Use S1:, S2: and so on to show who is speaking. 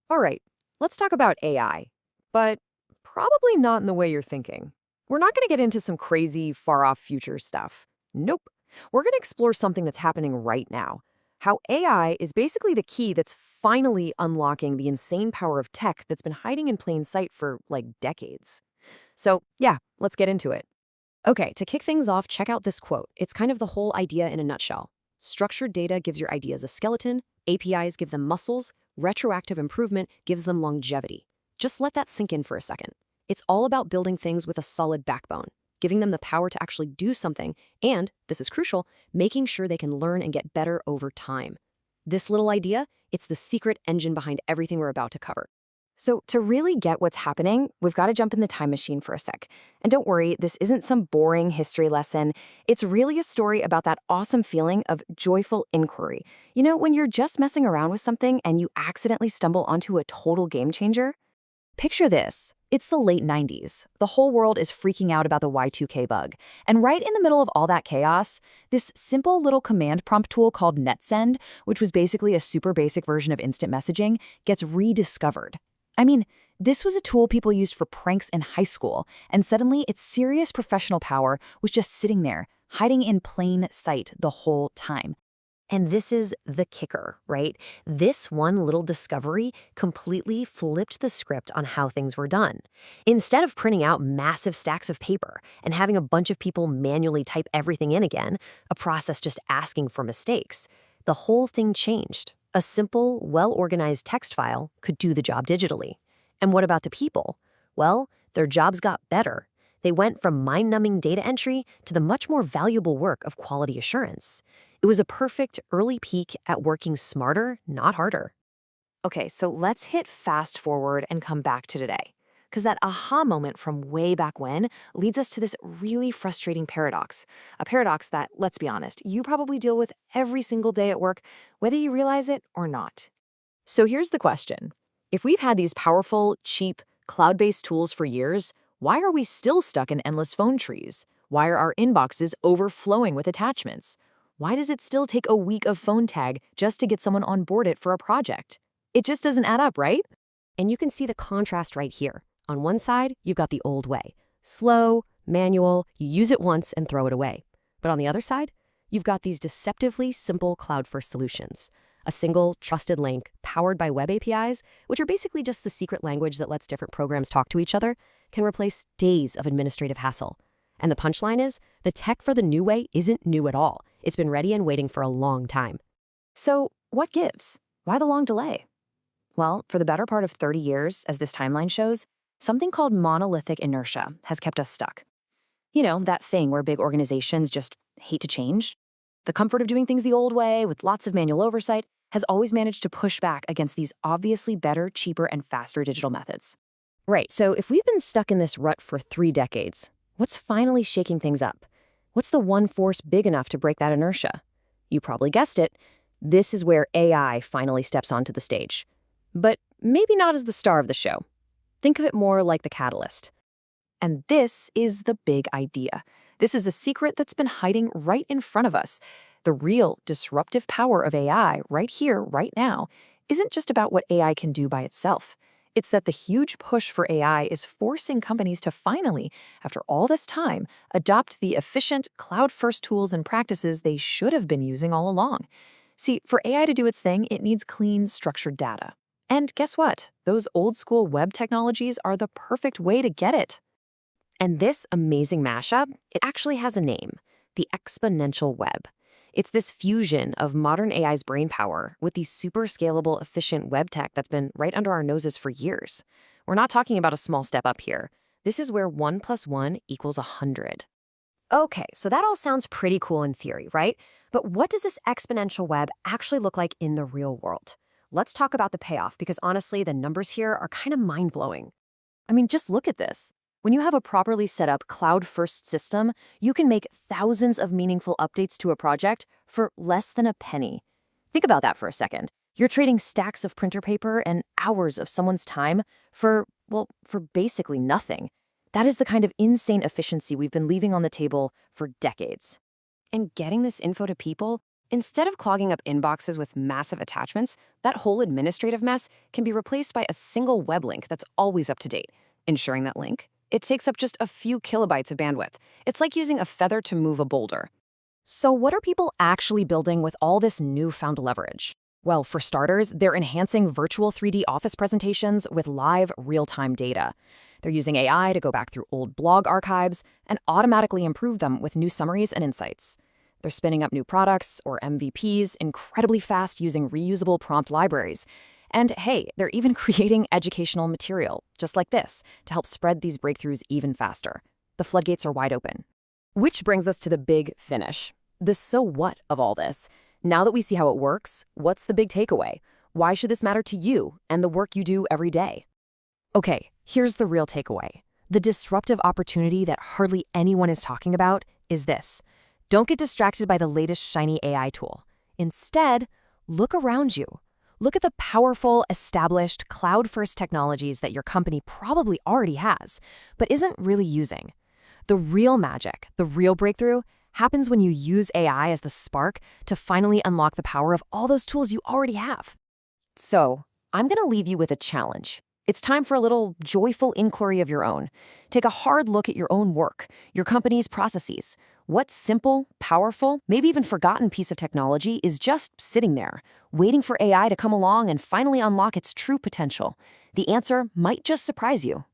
S1: All right, let's talk about AI, but probably not in the way you're thinking. We're not going to get into some crazy, far off future stuff. Nope. We're going to explore something that's happening right now. How AI is basically the key that's finally unlocking the insane power of tech that's been hiding in plain sight for like decades. So, yeah, let's get into it. Okay, to kick things off, check out this quote. It's kind of the whole idea in a nutshell. Structured data gives your ideas a skeleton, APIs give them muscles, retroactive improvement gives them longevity. Just let that sink in for a second. It's all about building things with a solid backbone, giving them the power to actually do something, and, this is crucial, making sure they can learn and get better over time. This little idea, it's the secret engine behind everything we're about to cover. So, to really get what's happening, we've got to jump in the time machine for a sec. And don't worry, this isn't some boring history lesson. It's really a story about that awesome feeling of joyful inquiry. You know, when you're just messing around with something and you accidentally stumble onto a total game changer? Picture this. It's the late 90s. The whole world is freaking out about the Y2K bug. And right in the middle of all that chaos, this simple little command prompt tool called NetSend, which was basically a super basic version of instant messaging, gets rediscovered. I mean, this was a tool people used for pranks in high school, and suddenly its serious professional power was just sitting there, hiding in plain sight the whole time. And this is the kicker, right? This one little discovery completely flipped the script on how things were done. Instead of printing out massive stacks of paper and having a bunch of people manually type everything in again, a process just asking for mistakes, the whole thing changed. A simple, well-organized text file could do the job digitally. And what about the people? Well, their jobs got better. They went from mind-numbing data entry to the much more valuable work of quality assurance. It was a perfect early peek at working smarter, not harder. Okay, so let's hit fast forward and come back to today. Because that aha moment from way back when leads us to this really frustrating paradox. A paradox that, let's be honest, you probably deal with every single day at work, whether you realize it or not. So here's the question. If we've had these powerful, cheap, cloud-based tools for years, why are we still stuck in endless phone trees? Why are our inboxes overflowing with attachments? Why does it still take a week of phone tag just to get someone on board it for a project? It just doesn't add up, right? And you can see the contrast right here. On one side, you've got the old way. Slow, manual, you use it once and throw it away. But on the other side, you've got these deceptively simple cloud-first solutions. A single, trusted link, powered by web APIs, which are basically just the secret language that lets different programs talk to each other, can replace days of administrative hassle. And the punchline is, the tech for the new way isn't new at all. It's been ready and waiting for a long time. So, what gives? Why the long delay? Well, for the better part of 30 years, as this timeline shows, something called monolithic inertia has kept us stuck. You know, that thing where big organizations just hate to change. The comfort of doing things the old way, with lots of manual oversight, has always managed to push back against these obviously better, cheaper, and faster digital methods. Right, so if we've been stuck in this rut for 3 decades, what's finally shaking things up? What's the one force big enough to break that inertia? You probably guessed it. This is where AI finally steps onto the stage. But maybe not as the star of the show. Think of it more like the catalyst. And this is the big idea. This is a secret that's been hiding right in front of us. The real disruptive power of AI right here, right now, isn't just about what AI can do by itself. It's that the huge push for AI is forcing companies to finally, after all this time, adopt the efficient, cloud-first tools and practices they should have been using all along. See, for AI to do its thing, it needs clean, structured data. And guess what? Those old-school web technologies are the perfect way to get it. And this amazing mashup, it actually has a name, the exponential web. It's this fusion of modern AI's brainpower with the super scalable, efficient web tech that's been right under our noses for years. We're not talking about a small step up here. This is where 1 + 1 = 100. Okay, so that all sounds pretty cool in theory, right? But what does this exponential web actually look like in the real world? Let's talk about the payoff, because honestly, the numbers here are kind of mind-blowing. I mean, just look at this. When you have a properly set up cloud-first system, you can make thousands of meaningful updates to a project for less than a penny. Think about that for a second. You're trading stacks of printer paper and hours of someone's time for basically nothing. That is the kind of insane efficiency we've been leaving on the table for decades. And getting this info to people,
S2: Instead of clogging up inboxes with massive attachments, that whole administrative mess can be replaced by a single web link that's always up to date. Ensuring that link, it takes up just a few kilobytes of bandwidth. It's like using a feather to move a boulder.
S1: So what are people actually building with all this newfound leverage? Well, for starters, they're enhancing virtual 3D office presentations with live, real-time data. They're using AI to go back through old blog archives and automatically improve them with new summaries and insights. They're spinning up new products, or MVPs, incredibly fast using reusable prompt libraries. And hey, they're even creating educational material, just like this, to help spread these breakthroughs even faster. The floodgates are wide open. Which brings us to the big finish. The so what of all this. Now that we see how it works, what's the big takeaway? Why should this matter to you and the work you do every day? Okay, here's the real takeaway. The disruptive opportunity that hardly anyone is talking about is this. Don't get distracted by the latest shiny AI tool. Instead, look around you. Look at the powerful, established, cloud-first technologies that your company probably already has, but isn't really using. The real magic, the real breakthrough, happens when you use AI as the spark to finally unlock the power of all those tools you already have. So, I'm going to leave you with a challenge. It's time for a little joyful inquiry of your own. Take a hard look at your own work, your company's processes. What simple, powerful, maybe even forgotten piece of technology is just sitting there, waiting for AI to come along and finally unlock its true potential? The answer might just surprise you.